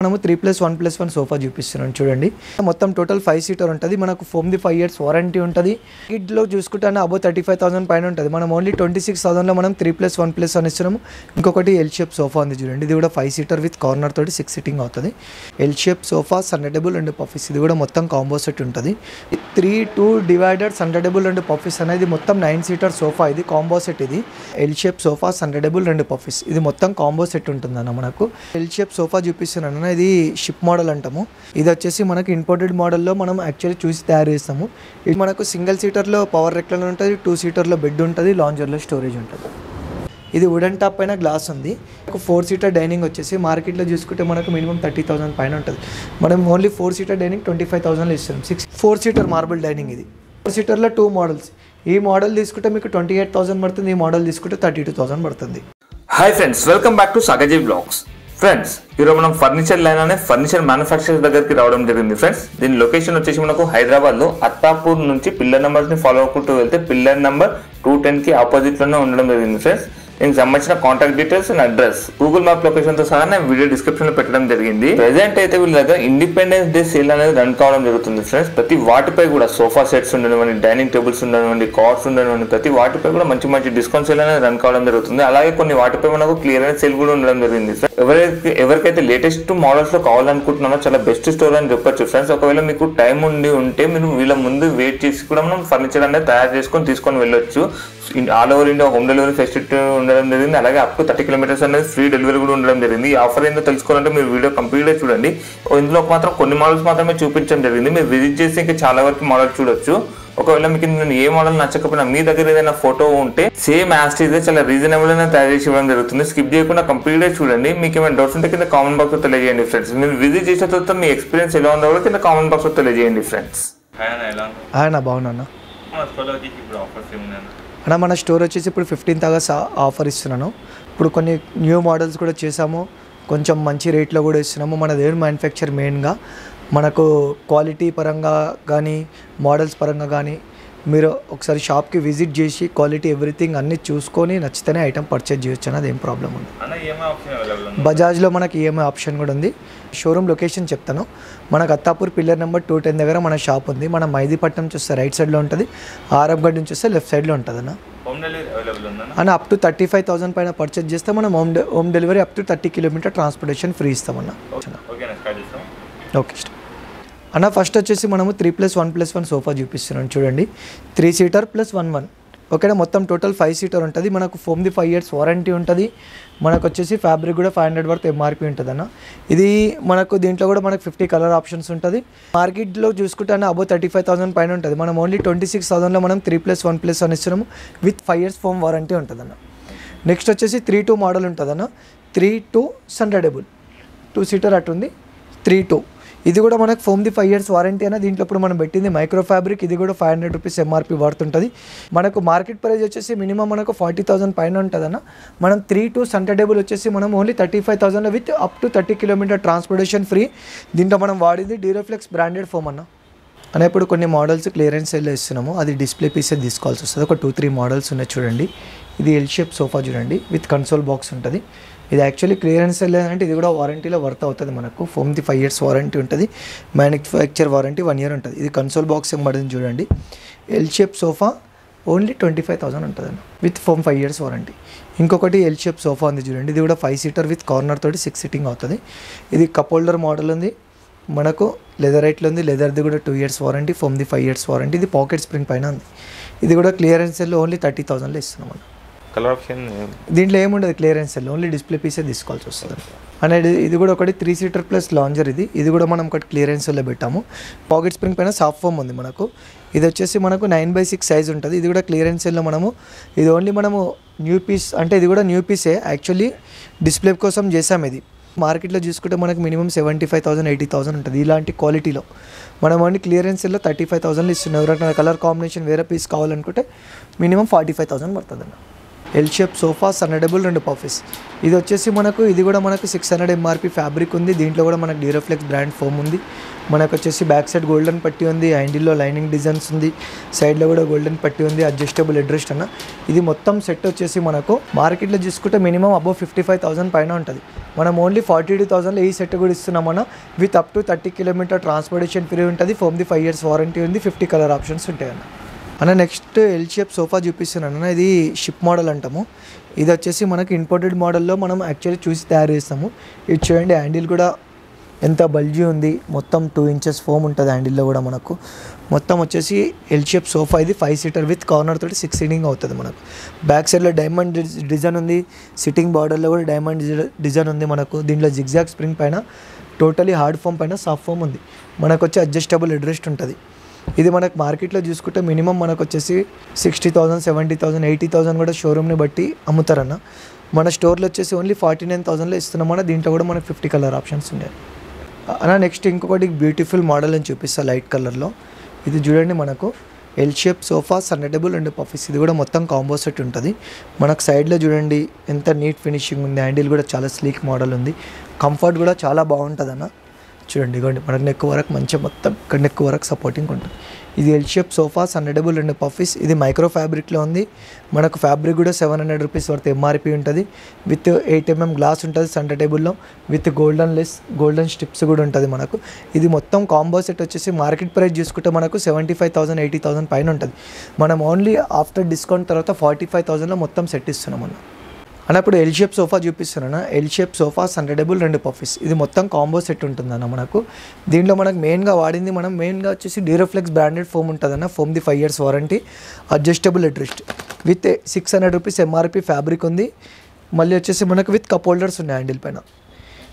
మనము 3+1+1 సోఫా చూపిస్తున్నాం చూడండి. మొత్తం టోటల్ 5 సీటర్ ఉంటుంది. మనకు ఫోమ్ది 5 years వారంటీ ఉంటుంది. ఇట్లో చూసుకుంటే అబౌవ్ 35,000 పైన ఉంటుంది. మనం ఓన్లీ 26,000లో మనం 3+1+1 ఇస్తున్నాము. ఇంకొకటి ఎల్ షేప్ సోఫా ఉంది చూడండి. ఇది కూడా 5 సీటర్ విత్ కార్నర్ తోటి 6 సీటింగ్ అవుతుంది. ఎల్ షేప్ సోఫా సన్డేబుల్ అండ్ పఫీస్, ఇది కూడా మొత్తం కాంబో సెట్ ఉంటుంది. 3-2 డివైడర్ సన్డేబుల్ అండ్ పఫీస్ అనేది మొత్తం 9 సీటర్ సోఫా. ఇది కాంబో సెట్. ఇది ఎల్ షేప్ సోఫా సన్డేబుల్ అండ్ పఫీస్, ఇది మొత్తం కాంబో సెట్ ఉంటుందన్న. మనకు ఎల్ షేప్ సోఫా చూపిస్తున్నాను. ఇది షిప్ మోడల్ అంటాము. ఇది వచ్చేసి మనకి ఇంపోర్టెడ్ మోడల్లో మనం యాక్చువల్లీ చూసి తయారు చేస్తాము. ఇది మనకు సింగిల్ సీటర్లో పవర్ రెక్లైనర్ ఉంటుంది, 2 సీటర్లో బెడ్ ఉంటుంది, లాంజర్లో స్టోరేజ్ ఉంటుంది. ఇది వుడెన్ టాప్ పైన గ్లాస్ ఉంది. 4 సీటర్ డైనింగ్ వచ్చేసి మార్కెట్లో చూసుకుంటే మనకు మినిమం 30,000 పైన ఉంటుంది. మనం ఓన్లీ 4 సీటర్ డైనింగ్ 25,000 ఇస్తాం. 4 సీటర్ మార్బుల్ డైనింగ్. ఇది 4 సీటర్లో 2 మోడల్స్. ఈ మోడల్ తీసుకుంటే మీకు 28,000 పడుతుంది. ఈ మోడల్ తీసుకుంటే 32,000 పడుతుంది. Hi friends, welcome back to సాగజీ బ్లాగ్స్. ఫ్రెండ్స్, ఈరోజు మనం ఫర్నిచర్ లైన్ అనే ఫర్నిచర్ మ్యానుఫ్యాక్చరర్ దగ్గరికి రావడం జరిగింది. ఫ్రెండ్స్, దీని లొకేషన్ వచ్చేసి మనకు హైదరాబాద్లో అత్తాపూర్ నుంచి పిల్లర్ నెంబర్స్ని ఫాలో అవుకుంటూ వెళ్తే పిల్లర్ నెంబర్ 210కి ఆపోజిట్లోనే ఉండడం జరిగింది. ఫ్రెండ్స్, దీనికి సంబంధించిన contact details and address Google map location తో సహా నేను వీడియో డిస్క్రిప్షన్ లో పెట్టడం జరిగింది. ప్రెసెంట్ అయితే వీళ్ళ దగ్గర ఇండిపెండెన్స్ డే సేల్ అనేది రన్ కావడం జరుగుతుంది. ఫ్రెండ్స్, ప్రతి వాటిపై కూడా సోఫా సెట్స్ ఉండనివ్వండి, డైనింగ్ టేబుల్స్ ఉండనివ్వండి, కార్డ్స్ ఉండనివ్వండి, ప్రతి వాటిపై కూడా మంచి మంచి డిస్కౌంట్ సేల్ అనేది రన్ కావడం జరుగుతుంది. అలాగే కొన్ని వాటిపై మనకు క్లియరెన్స్ సేల్ కూడా ఉండడం జరిగింది. ఎవరికైతే లేటెస్ట్ మోడల్స్ లో కావాలనుకుంటున్నారో చాలా బెస్ట్ స్టోర్ అని చెప్పొచ్చు. ఫ్రెండ్స్, ఒకవేళ మీకు టైం ఉంటే మీరు వీళ్ళ ముందు వెయిట్ చేసి కూడా మనం ఫర్నిచర్ అనేది తయారు చేసుకొని తీసుకొని వెళ్ళొచ్చు. All over India home delivery facility ఉండడం జరిగింది. అలాగే అప్ టు 30 kilometers అనేది ఫ్రీ డెలివరీ కూడా ఉండడం జరిగింది. ఈ ఆఫర్ ఏందో తెలుసుకోవాలంటే మీరు వీడియో కంప్లీట్గా చూడండి. ఇందులో మాత్రం కొన్ని మోడల్స్ మాత్రమే చూపించడం జరిగింది. మీరు విజిట్ చేసి ఇంకా చాలా వరకు మోడల్ చూడొచ్చు. ఒకవేళ మీకు నేను ఏ మోడల్ నచ్చకపోయినా మీ దగ్గర ఏదైనా ఫోటో ఉంటే సేమ్ యాస్టీజ్ చాలా రీజనబుల్ గా తయారు చేసి ఇవ్వడం జరుగుతుంది. స్కిప్ చేయకుండా కంప్లీట్ గా చూడండి. మీకు ఏమైనా డౌట్స్ ఉంటే కింద కామెంట్ బాక్స్ లో తెలియజేయండి ఫ్రెండ్స్. మీరు విజిట్ చేసిన తర్వాత మీ ఎక్స్పీరియన్స్ ఎలా ఉందో కూడా కింద కామెంట్ బాక్స్ లో తెలియజేయండి ఫ్రెండ్స్. బాగున్నా అన్న. మన స్టోర్ వచ్చేసి ఇప్పుడు 15th August ఆఫర్ ఇస్తున్నాను. ఇప్పుడు కొన్ని న్యూ మోడల్స్ కూడా చేసాము. కొంచెం మంచి రేట్లో కూడా ఇస్తున్నాము. మన దేవుడు మ్యానుఫ్యాక్చర్ మెయిన్గా మనకు క్వాలిటీ పరంగా కానీ మోడల్స్ పరంగా కానీ మీరు ఒకసారి షాప్కి విజిట్ చేసి క్వాలిటీ ఎవ్రీథింగ్ అన్నీ చూసుకొని నచ్చితేనే ఐటమ్ పర్చేజ్ చేయొచ్చు అన్నది ఏం ప్రాబ్లం ఉంది. బజాజ్లో మనకి ఈఎంఐ ఆప్షన్ కూడా ఉంది. షోరూమ్ లొకేషన్ చెప్తాను. మనకు అత్తాపూర్ పిల్లర్ నెంబర్ 210 దగ్గర మన షాప్ ఉంది. మన మైదీపట్నం చూస్తే రైట్ సైడ్లో ఉంటుంది, ఆరబ్గఢ్ నుంచి వస్తే లెఫ్ట్ సైడ్లో ఉంటుంది అన్న. అప్ టు 35,000 పైన పర్చేజ్ చేస్తే మనం home delivery up to 30 kilometer transportation free ఇస్తామన్న. ఓకే అన్న, ఫస్ట్ వచ్చేసి మనము 3+1+1 సోఫా చూపిస్తున్నాం చూడండి. 3 సీటర్ + 1 ఓకేనా. మొత్తం టోటల్ 5 సీటర్ ఉంటుంది. మనకు ఫోమ్ది 5 years వారంటీ ఉంటుంది. మనకు వచ్చేసి ఫ్యాబ్రిక్ కూడా 500 వర్త్ ఎంఆర్పి ఉంటుంది అన్న. ఇది మనకు దీంట్లో కూడా మనకు 50 కలర్ ఆప్షన్స్ ఉంటుంది. మార్కెట్లో చూసుకుంటే అబౌవ్ 35,000 పైన ఉంటుంది. మనం ఓన్లీ 26,000లో మనం 3+1+1 ఇస్తున్నాము విత్ 5 years ఫోమ్ వారంటీ ఉంటుంది అన్న. నెక్స్ట్ వచ్చేసి 3-2 మోడల్ ఉంటుంది అన్న. 3-2 సన్డేబుల్ 2 సీటర్ అటు ఉంది. 3-2 ఇది కూడా మనకు ఫోమ్ది 5 years వారంటీ అన్న. దీంట్లో ఇప్పుడు మనం పెట్టింది మైక్రో ఫ్యాబ్రిక్. ఇది కూడా 500 rupees ఎంఆర్పి పడుతుంటుంది. మనకు మార్కెట్ ప్రైస్ వచ్చేసి మినిమం మనకు 40,000 పైన ఉంటుంది అన్న. మనం 3-2 సన్డేబుల్ వచ్చేసి మనం only 35,000 with up to 30 kilometer transportation free. దీంట్లో మనం వాడింది డ్యూరోఫ్లెక్స్ బ్రాండెడ్ ఫోమ్ అన్న. ఇప్పుడు కొన్ని మోడల్స్ క్లియరెన్స్ సేల్లో ఇస్తున్నాము. అది డిస్ప్లే పీసే తీసుకోవాల్సి వస్తుంది. ఒక 2-3 మోడల్స్ ఉన్నాయి చూడండి. ఇది ఎల్ షేప్ సోఫా చూడండి, విత్ కన్సోల్ బాక్స్ ఉంటుంది. ఇది యాక్చువల్లీ క్లియరెన్స్ సేల్ అంటే ఇది కూడా వారంటీలో వర్త్ అవుతుంది. మనకు ఫోమ్ది 5 years వారంటీ ఉంటుంది. మ్యానుఫ్యాక్చర్ వారంటీ 1 year ఉంటుంది. ఇది కన్సోల్ బాక్స్ ఏం పడుతుంది చూడండి. ఎల్ షేప్ సోఫా ఓన్లీ 25,000 ఉంటుంది అన్న విత్ ఫోమ్ 5 years వారంటీ. ఇంకొకటి ఎల్ షేప్ సోఫా ఉంది చూడండి. ఇది కూడా 5 సీటర్ విత్ కార్నర్ తోటి 6 సీటింగ్ అవుతుంది. ఇది కప్ హోల్డర్ మోడల్ ఉంది. మనకు లెదర్ రైట్లో ఉంది. లెదర్ది కూడా 2 years వారంటీ, ఫోమ్ది 5 years వారంటీ. ఇది పాకెట్ స్ప్రింగ్ పైన ఉంది. ఇది కూడా క్లియరెన్స్ సెల్లో ఓన్లీ 30,000లో ఇస్తున్నాం అన్న. కలర్ ఆప్షన్ దీంట్లో ఏముండదు. క్లియరెన్స్ సెల్ ఓన్లీ డిస్ప్లే పీసే తీసుకోవాల్సి వస్తుంది అనేది. ఇది కూడా ఒకటి 3 సీటర్ ప్లస్ లాంజర్. ఇది కూడా మనం ఒకటి క్లియరెన్స్ సెల్లో పెట్టాము. పాకెట్ స్ప్రింగ్ పైన సాఫ్ట్ ఫోమ్ ఉంది మనకు. ఇది వచ్చేసి మనకు 9/6 సైజ్ ఉంటుంది. ఇది కూడా క్లియరెన్స్ సెల్లో మనము ఇది ఓన్లీ మనము న్యూ పీస్ అంటే ఇది కూడా న్యూ పీసే యాక్చువల్లీ డిస్ప్లే కోసం చేసాము. ఇది మార్కెట్లో చూసుకుంటే మనకు మినిమం 75,000 80,000 ఉంటుంది. ఇలాంటి క్వాలిటీలో మనం ఓన్లీ క్లియరెన్స్ సెల్లో 35,000 ఇస్తున్నాం. ఎవరైనా కలర్ కాంబినేషన్ వేరే పీస్ కావాలనుకుంటే మినిమం 45,000 పడుతుంది అన్న. ఎల్ షేప్ సోఫా సన్నడబుల్ 2 పఫీస్. ఇది వచ్చేసి ఇది కూడా మనకు 600 MRP ఫ్యాబ్రిక్ ఉంది. దీంట్లో కూడా మనకు డ్యూరాఫ్లెక్స్ బ్రాండ్ ఫోమ్ ఉంది. మనకు వచ్చేసి బ్యాక్ సైడ్ గోల్డెన్ పట్టి ఉంది, హ్యాండిల్లో లైనింగ్ డిజైన్స్ ఉంది, సైడ్లో కూడా గోల్డెన్ పట్టి ఉంది, అడ్జస్టబుల్ హెడ్రెస్ట్ అన్న. ఇది మొత్తం సెట్ వచ్చేసి మనకు మార్కెట్లో చూసుకుంటే మినిమం అబౌవ్ 55,000 పైన ఉంటుంది. మనం ఓన్లీ 42,000లో ఈ సెట్ కూడా ఇస్తున్నామన్న. With up to 30 kilometre transportation free ఉంటుంది. ఫోమ్ది 5 years వారంటీ ఉంది. 50 కలర్ ఆప్షన్స్ ఉంటాయి అన్న. నెక్స్ట్ ఎల్ షేప్ సోఫా చూపిస్తున్నాను అన్న. ఇది షిప్ మోడల్ అంటాము. ఇది వచ్చేసి మనకి ఇంపోర్టెడ్ మోడల్లో మనం యాక్చువల్లీ చూసి తయారు చేస్తాము. ఇది చూడండి, హ్యాండిల్ కూడా ఎంత బల్జీ ఉంది. మొత్తం 2 inches ఫోమ్ ఉంటుంది హ్యాండిల్లో కూడా మనకు. మొత్తం వచ్చేసి ఎల్ షేప్ సోఫా ఇది 5 seater విత్ కార్నర్ తోటి 6 seating అవుతుంది మనకు. బ్యాక్ సైడ్లో డైమండ్ డిజైన్ ఉంది. సిట్టింగ్ బార్డర్లో కూడా డైమండ్ డిజైన్ ఉంది మనకు. దీంట్లో జిగ్జాగ్ స్ప్రింగ్ పైన టోటలీ హార్డ్ ఫోమ్ పైన సాఫ్ట్ ఫోమ్ ఉంది. మనకు వచ్చి అడ్జస్టబుల్ హెడ్రెస్ట్ ఉంటుంది. ఇది మనకు మార్కెట్లో చూసుకుంటే మినిమం మనకు వచ్చేసి 60,000, 70,000, 80,000 కూడా షోరూమ్ని బట్టి అమ్ముతారన్న. మన స్టోర్లో వచ్చేసి ఓన్లీ 49,000లో ఇస్తున్నామన్న. దీంట్లో కూడా మనకు 50 కలర్ ఆప్షన్స్ ఉన్నాయి అన్న. నెక్స్ట్ ఇంకొకటి బ్యూటిఫుల్ మోడల్ అని చూపిస్తా లైట్ కలర్లో. ఇది చూడండి, మనకు ఎల్ షేప్ సోఫా సన్నడబుల్ 2 పఫీస్. ఇది కూడా మొత్తం కాంబో సెట్ ఉంటుంది. మనకు సైడ్లో చూడండి ఎంత నీట్ ఫినిషింగ్ ఉంది. హ్యాండిల్ కూడా చాలా స్లీక్ మోడల్ ఉంది. కంఫర్ట్ కూడా చాలా బాగుంటుంది అన్న. చూడండి, ఇదిగోండి మనకు నెక్ వరకు మంచిగా మొత్తం ఇక్కడ నెక్ వరకు సపోర్టింగ్ ఉంటుంది. ఇది ఎల్ షేప్ సోఫా సన్నడబుల్ 2 పఫీస్. ఇది మైక్రో ఫ్యాబ్రిక్లో ఉంది. మనకు ఫ్యాబ్రిక్ కూడా 700 రూపీస్ వర్త్ MRP ఉంటుంది. విత్ 8 mm గ్లాస్ ఉంటుంది సెంటర్ టేబుల్లో. విత్ గోల్డెన్ స్ట్రిప్స్ కూడా ఉంటుంది మనకు. ఇది మొత్తం కాంబో సెట్ వచ్చేసి మార్కెట్ ప్రైస్ చూసుకుంటే మనకు 75,000, 80,000 పైన ఉంటుంది. మనం ఓన్లీ ఆఫ్టర్ డిస్కౌంట్ తర్వాత 45,000లో మొత్తం సెట్ ఇస్తున్నాం అన్న. ఇప్పుడు ఎల్ షేప్ సోఫా చూపిస్తున్నాను. ఎల్ షేప్ సోఫా సన్నడబుల్ 2 పఫీస్. ఇది మొత్తం కాంబో సెట్ ఉంటుందన్న మనకు. దీంట్లో మనకు మెయిన్గా వాడింది మెయిన్గా వచ్చేసి డ్యూరాఫ్లెక్స్ బ్రాండెడ్ ఫోమ్ ఉంటుందన్న. ఫోమ్ది 5 years warranty, adjustable headrest with 600 rupees MRP fabric ఉంది. మళ్ళీ వచ్చేసి మనకు విత్ కప్ హోల్డర్స్ ఉన్నాయి హ్యాండిల్ పైన.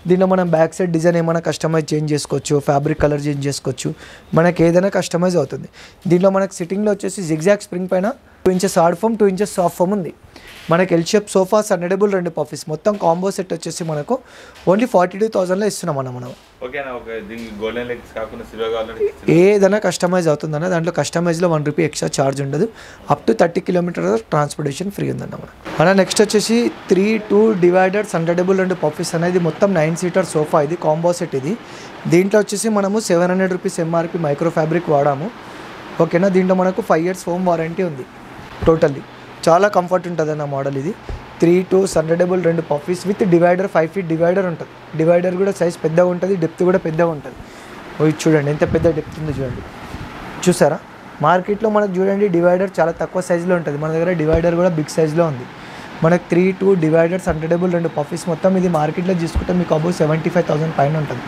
దీంట్లో మనం బ్యాక్ సైడ్ డిజైన్ ఏమైనా కస్టమైజ్ చేంజ్ చేసుకోవచ్చు, ఫ్యాబ్రిక్ కలర్ చేంజ్ చేసుకోవచ్చు, మనకి ఏదైనా కస్టమైజ్ అవుతుంది. దీంట్లో మనకు సిట్టింగ్లో వచ్చేసి జిగ్జాగ్ స్ప్రింగ్ పైన 2 inches hard foam, 2 inches soft foam ఉంది. మనకి ఎల్ షేప్ సోఫా సన్నడబుల్ 2 పఫీస్ మొత్తం కాంబో సెట్ వచ్చేసి మనకు ఓన్లీ 42,000లో ఇస్తున్నాం అన్న. మనం ఏదైనా కస్టమైజ్ అవుతుందన్న. దాంట్లో కస్టమైజ్లో 1 రూపీ ఎక్స్ట్రా ఛార్జ్ ఉండదు. Up to 30 kilometre transportation free ఉందన్న మన. నెక్స్ట్ వచ్చేసి 3-2 డివైడర్ సన్నడబుల్ 2 పఫీస్ అనేది మొత్తం 9 seater సోఫా. ఇది కాంబో సెట్. ఇది దీంట్లో వచ్చేసి మనము 700 రూపీస్ MRP మైక్రో ఫ్యాబ్రిక్ వాడాము. ఓకేనా. దీంట్లో మనకు 5 years ఫోమ్ వారంటీ ఉంది. టోటల్లీ చాలా కంఫర్ట్ ఉంటుంది అన్న మోడల్. ఇది 3-2 సన్నడబుల్ 2 puffies with divider 5 feet divider ఉంటుంది. డివైడర్ కూడా సైజ్ పెద్దగా ఉంటుంది, డెప్త్ కూడా పెద్దగా ఉంటుంది. ఇది చూడండి ఎంత పెద్ద డెప్త్ ఉంది చూడండి. చూసారా, మార్కెట్లో మనకు చూడండి డివైడర్ చాలా తక్కువ సైజులో ఉంటుంది. మన దగ్గర డివైడర్ కూడా బిగ్ సైజులో ఉంది. మనకు 3-2 డివైడర్ సన్నడబుల్ 2 పఫీస్ మొత్తం ఇది మార్కెట్లో చూసుకుంటే మీకు అబౌవ్ 75,000 పైన ఉంటుంది.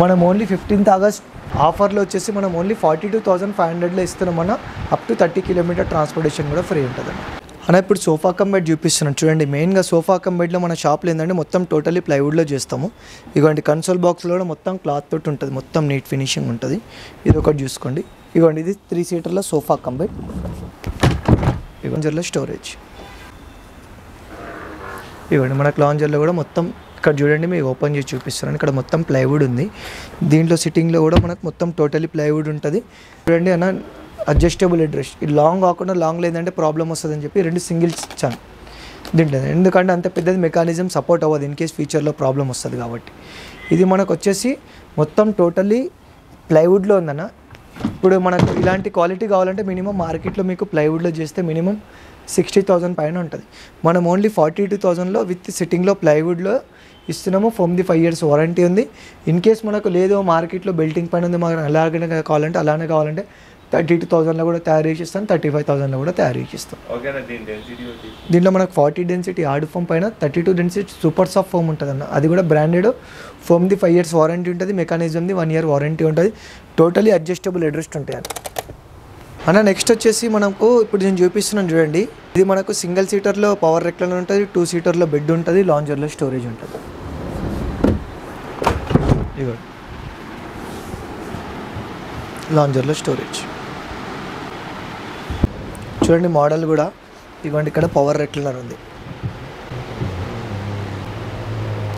మనం ఓన్లీ 15th August ఆఫర్లో వచ్చేసి మనం ఓన్లీ 42,500లో ఇస్తున్నామన్నా. అప్ టు 30 కిలోమీటర్ ట్రాన్స్పోర్టేషన్ కూడా ఫ్రీ ఉంటుంది అన్న. ఇప్పుడు సోఫా కమ్ బెడ్ చూపిస్తున్నాను చూడండి. మెయిన్గా సోఫా కమ్ బెడ్లో మన షాప్లో ఏంటంటే మొత్తం టోటలీ ప్లైవుడ్లో చేస్తాము. ఇదిగోండి కన్సోల్ బాక్స్లో కూడా మొత్తం క్లాత్ తోటి ఉంటుంది, మొత్తం నీట్ ఫినిషింగ్ ఉంటుంది. ఇది ఒకటి చూసుకోండి. ఇదిగోండి ఇది 3 seaterలో సోఫా కమ్ బెడ్. లాంజర్లో స్టోరేజ్. ఇవ్వండి మనకు లాంజర్లో కూడా మొత్తం ఇక్కడ చూడండి, మీకు ఓపెన్ చేసి చూపిస్తున్నాను. ఇక్కడ మొత్తం ప్లైవుడ్ ఉంది. దీంట్లో సిట్టింగ్లో కూడా మనకు మొత్తం టోటలీ ప్లైవుడ్ ఉంటుంది. చూడండి అన్న, అడ్జస్టబుల్ హెడ్రెస్ట్. ఇది లాంగ్ కాకుండా లాంగ్ లేదంటే ప్రాబ్లం వస్తుందని చెప్పి 2 singles ఇచ్చాను దీంట్లో. ఎందుకంటే అంత పెద్దది మెకానిజం సపోర్ట్ అవ్వదు ఇన్ కేస్ ఫ్యూచర్లో ప్రాబ్లం వస్తుంది కాబట్టి. ఇది మనకు వచ్చేసి మొత్తం టోటలీ ప్లైవుడ్లో ఉందన్న. ఇప్పుడు మనకు ఇలాంటి క్వాలిటీ కావాలంటే మినిమం మార్కెట్లో మీకు ప్లైవుడ్లో చేస్తే మినిమం 60,000 పైన ఉంటుంది. మనం ఓన్లీ 42,000లో విత్ సిట్టింగ్లో ప్లైవుడ్లో ఇస్తున్నాము. ఫోమ్ది 5 years వారంటీ ఉంది. ఇన్ కేస్ మనకు లేదు మార్కెట్లో బెల్టింగ్ పైన ఉంది, మాకు అలాగే కావాలంటే 32,000లో కూడా తయారు చేసిస్తాం, 35,000లో కూడా తయారు చేసిస్తాం. దీంట్లో మనకు 40 డెన్సిటీ హార్డ్ ఫోమ్ పైన 32 డెన్సిటీ సూపర్ సాఫ్ట్ ఫోమ్ ఉంటుంది అన్న. అది కూడా బ్రాండెడ్. ఫోమ్ది 5 years వారంటీ ఉంటుంది. మెకానిజంది 1 year వారంటీ ఉంటుంది. టోటలీ అడ్జస్టబుల్ హెడ్రెస్ట్ ఉంటాయి అన్న. నెక్స్ట్ వచ్చేసి మనకు ఇప్పుడు నేను చూపిస్తున్నాను చూడండి. ఇది మనకు సింగిల్ సీటర్లో పవర్ రెక్లైనర్ ఉంటుంది, 2 seaterలో బెడ్ ఉంటుంది, లాంజర్లో స్టోరేజ్ ఉంటుంది. ఇదిగో లాంజర్లో స్టోరేజ్ చూడండి. మోడల్ కూడా ఇదిగోండి, ఇక్కడ పవర్ రెక్లైనర్ ఉంది.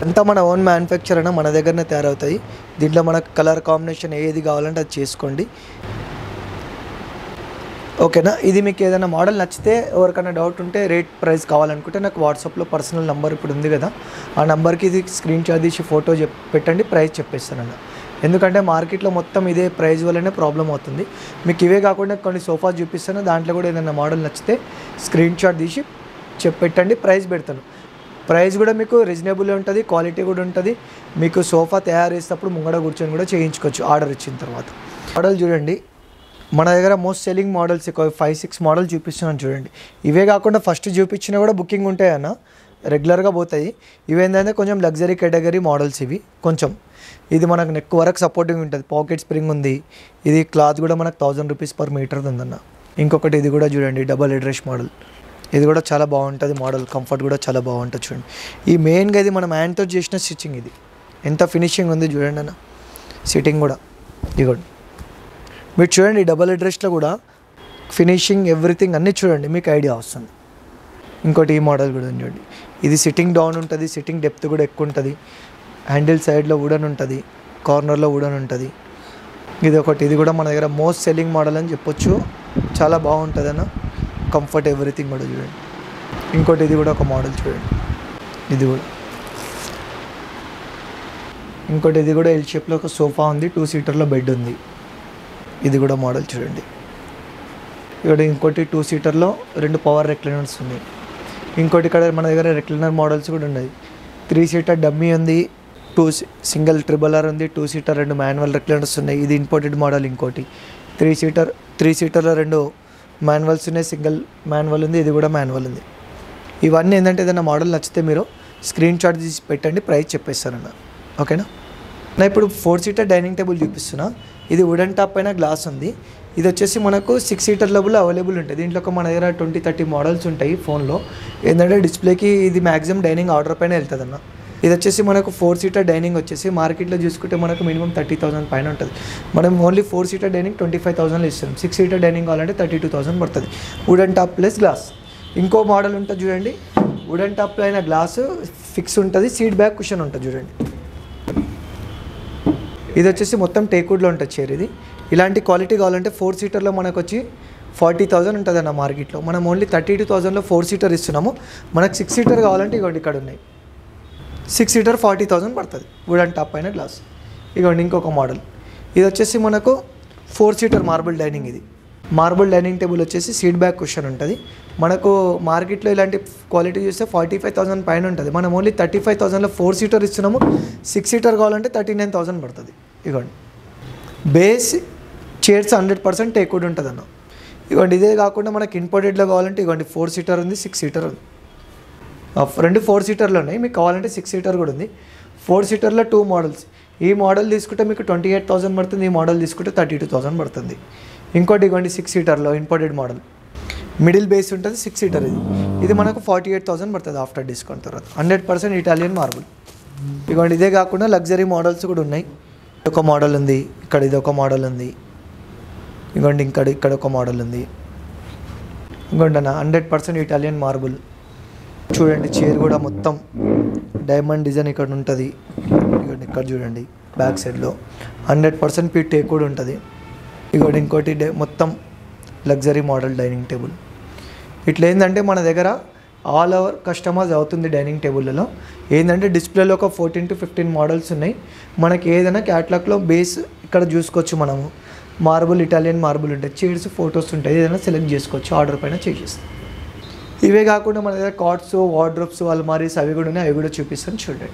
అంతా మన ఓన్ మ్యానుఫ్యాక్చర్ అయినా మన దగ్గరనే తయారవుతాయి. దీంట్లో మనకు కలర్ కాంబినేషన్ ఏది కావాలంటే అది చేసుకోండి. ఓకేనా. ఇది మీకు ఏదైనా మోడల్ నచ్చితే, ఎవరికైనా డౌట్ ఉంటే, రేట్ ప్రైస్ కావాలనుకుంటే నాకు వాట్సాప్లో పర్సనల్ నెంబర్ ఇప్పుడు ఉంది కదా, ఆ నెంబర్కి ఇది స్క్రీన్ షాట్ తీసి ఫోటో పెట్టండి, ప్రైస్ చెప్పేస్తానన్న. ఎందుకంటే మార్కెట్లో మొత్తం ఇదే ప్రైస్ వల్లనే ప్రాబ్లం అవుతుంది. మీకు ఇవే కాకుండా కొన్ని సోఫాస్ చూపిస్తాను, దాంట్లో కూడా ఏదైనా మోడల్ నచ్చితే స్క్రీన్ షాట్ తీసి పెట్టండి, ప్రైస్ పెడతాను. ప్రైస్ కూడా మీకు రీజనబుల్ ఉంటుంది, క్వాలిటీ కూడా ఉంటుంది. మీకు సోఫా తయారు చేసేటప్పుడు ముంగడ కూర్చొని కూడా చేయించుకోవచ్చు ఆర్డర్ ఇచ్చిన తర్వాత. మోడల్ చూడండి, మన దగ్గర మోస్ట్ సెల్లింగ్ మోడల్స్ 5-6 మోడల్ చూపిస్తున్నాను చూడండి. ఇవే కాకుండా ఫస్ట్ చూపించినా కూడా బుకింగ్ ఉంటాయన్న, రెగ్యులర్గా పోతాయి. ఇవేంటంటే కొంచెం లగ్జరీ కేటగిరీ మోడల్స్ ఇవి. కొంచెం ఇది మనకు నెక్ వరకు సపోర్టింగ్ ఉంటుంది, పాకెట్ స్ప్రింగ్ ఉంది. ఇది క్లాత్ కూడా మనకు 1000 రూపీస్ పర్ మీటర్ ఉందన్న. ఇంకొకటి ఇది కూడా చూడండి, డబల్ హెడ్ మోడల్. ఇది కూడా చాలా బాగుంటుంది మోడల్, కంఫర్ట్ కూడా చాలా బాగుంటుంది చూడండి. ఈ మెయిన్గా ఇది మనం హ్యాండ్తో చేసిన స్టిచ్చింగ్, ఇది ఎంత ఫినిషింగ్ ఉంది చూడండి అన్న. సిట్టింగ్ కూడా ఇదిగోండి, మీరు చూడండి డబల్ హెడ్ కూడా ఫినిషింగ్ ఎవ్రీథింగ్ అన్నీ చూడండి, మీకు ఐడియా వస్తుంది. ఇంకోటి ఈ మోడల్ కూడా చూడండి, ఇది సిట్టింగ్ డౌన్ ఉంటుంది, సిట్టింగ్ డెప్త్ కూడా ఎక్కువ ఉంటుంది. హ్యాండిల్ సైడ్లో వుడన్ ఉంటుంది, కార్నర్లో వుడన్ ఉంటుంది. ఇది ఒకటి, ఇది కూడా మన దగ్గర మోస్ట్ సెల్లింగ్ మోడల్ అని చెప్పొచ్చు, చాలా బాగుంటుంది అన్న, కంఫర్ట్ ఎవ్రీథింగ్ కూడా చూడండి. ఇంకోటి ఇది కూడా ఒక మోడల్ చూడండి, ఇది కూడా. ఇంకోటి ఇది కూడా ఎల్ షేప్లో ఒక సోఫా ఉంది, 2 సీటర్లో బెడ్ ఉంది. ఇది కూడా మోడల్ చూడండి. ఇక్కడ ఇంకోటి 2 సీటర్లో 2 పవర్ రెక్లైనర్స్ ఉన్నాయి. ఇంకోటి ఇక్కడ మన దగ్గర రెక్లైనర్ మోడల్స్ కూడా ఉన్నాయి. 3 సీటర్ డమ్మీ ఉంది, 2 సింగిల్ ట్రిబుల్ ఉంది, 2 సీటర్ 2 మాన్యువల్ రెక్లైనర్స్ ఉన్నాయి. ఇది ఇంపోర్టెడ్ మోడల్. ఇంకోటి 3 సీటర్లో 2 మాన్యువల్స్ ఉన్నాయి, సింగిల్ మాన్యువల్ ఉంది, ఇది కూడా మాన్యువల్ ఉంది. ఇవన్నీ ఏంటంటే ఏదైనా మోడల్ నచ్చితే మీరు స్క్రీన్ షాట్ తీసి పెట్టండి, ప్రైస్ చెప్పేస్తారన్న. ఓకేనా. నా ఇప్పుడు 4 సీటర్ డైనింగ్ టేబుల్ చూపిస్తున్నా. ఇది వుడెన్ టాప్ పైన గ్లాస్ ఉంది. ఇది వచ్చేసి మనకు 6 సీటర్ లెవెల్ అవైలబుల్ ఉంటుంది. దీంట్లో ఒక మన దగ్గర 20-30 మోడల్స్ ఉంటాయి ఫోన్లో. ఏంటంటే డిస్ప్లేకి ఇది మ్యాక్సిమం డైనింగ్ ఆర్డర్ పైన వెళ్తుంది అన్న. ఇది వచ్చేసి మనకు 4 సీటర్ డైనింగ్ వచ్చేసి మార్కెట్లో చూసుకుంటే మనకు మినిమం 30,000 పైన ఉంటుంది. మనం ఓన్లీ 4 సీటర్ డైనింగ్ 25,000 ఇస్తాం. 6 సీటర్ డైనింగ్ కావాలంటే 32,000 పడుతుంది. Wooden top plus glass. ఇంకో మోడల్ ఉంటుంది చూడండి, వుడెన్ టాప్ పైన గ్లాస్ ఫిక్స్ ఉంటుంది, సీట్ బ్యాక్ కుషన్ ఉంటుంది చూడండి. ఇది వచ్చేసి మొత్తం టేక్వుడ్లో ఉంటుంది చైర్. ఇది ఇలాంటి క్వాలిటీ కావాలంటే 4 సీటర్లో మనకు వచ్చి 40,000 ఉంటుంది అన్న మార్కెట్లో. మనం ఓన్లీ 32,000లో 4 సీటర్ ఇస్తున్నాము. మనకు 6 సీటర్ కావాలంటే ఇగోండి ఇక్కడ ఉన్నాయి. 6 సీటర్ 40,000 పడుతుంది, వుడెన్ టాప్ పైన గ్లాస్. ఇగోండి ఇంకొక మోడల్. ఇది వచ్చేసి మనకు 4 సీటర్ మార్బుల్ డైనింగ్. ఇది మార్బుల్ డైనింగ్ టేబుల్ వచ్చేసి సీట్ బ్యాక్ కుషన్ ఉంటుంది. మనకు మార్కెట్లో ఇలాంటి క్వాలిటీ చూస్తే 45,000 పైన ఉంటుంది. మనం ఓన్లీ 35,000లో 4 సీటర్ ఇస్తున్నాము. 6 సీటర్ కావాలంటే 39,000 పడుతుంది. ఇగోండి బేస్ చైర్స్ 100% టేక్వుడ్ ఉంటుంది అన్న. ఇగోండి ఇదే కాకుండా మనకి ఇంపోర్టెడ్లో కావాలంటే ఇగోండి 4 సీటర్ ఉంది, 6 సీటర్ ఉంది. 2 4 సీటర్లు ఉన్నాయి. మీకు కావాలంటే 6 సీటర్ కూడా ఉంది. 4 సీటర్లో 2 మోడల్స్. ఈ మోడల్ తీసుకుంటే మీకు 28,000 పడుతుంది, ఈ మోడల్ తీసుకుంటే 32,000 పడుతుంది. ఇంకోటి ఇగోండి 6 సీటర్లో ఇంపోర్టెడ్ మోడల్, మిడిల్ బేస్ ఉంటుంది, 6 సీటర్. ఇది మనకు 48,000 పడుతుంది ఆఫ్టర్ డిస్కౌంట్ తర్వాత. 100% ఇటాలియన్ మార్బుల్. ఇగోండి ఇదే కాకుండా లగ్జరీ మోడల్స్ కూడా ఉన్నాయి. ఒక మోడల్ ఉంది, ఇక్కడ ఇది ఒక మోడల్ ఉంది. ఇగోండి ఇక్కడ ఒక మోడల్ ఉంది. ఇంకోండి అన్న 100% ఇటాలియన్ మార్బుల్. చూడండి చైర్ కూడా మొత్తం డైమండ్ డిజైన్ ఇక్కడ ఉంటుంది. ఇక్కడ చూడండి బ్యాక్ సైడ్లో 100% పీ టేక్ కూడా ఉంటుంది. ఇగోండి ఇంకోటి మొత్తం లగ్జరీ మోడల్ డైనింగ్ టేబుల్. ఇట్లా ఏంటంటే మన దగ్గర ఆల్ ఓవర్ కస్టమైజ్ అవుతుంది డైనింగ్ టేబుల్లలో. ఏంటంటే డిస్ప్లేలో ఒక 14-15 మోడల్స్ ఉన్నాయి. మనకి ఏదైనా క్యాటలాగ్లో బేస్ ఇక్కడ చూసుకోవచ్చు. మనము మార్బుల్ ఇటాలియన్ మార్బుల్ ఉంటాయి, చైర్స్ ఫొటోస్ ఉంటాయి, ఏదైనా సెలెక్ట్ చేసుకోవచ్చు, ఆర్డర్ పైన చేసేస్తాం. ఇవే కాకుండా మన దగ్గర కాట్స్, వార్డ్రోబ్స్, అల్మారీస్ అవి కూడా ఉన్నాయి, అవి కూడా చూపిస్తాను చూడండి.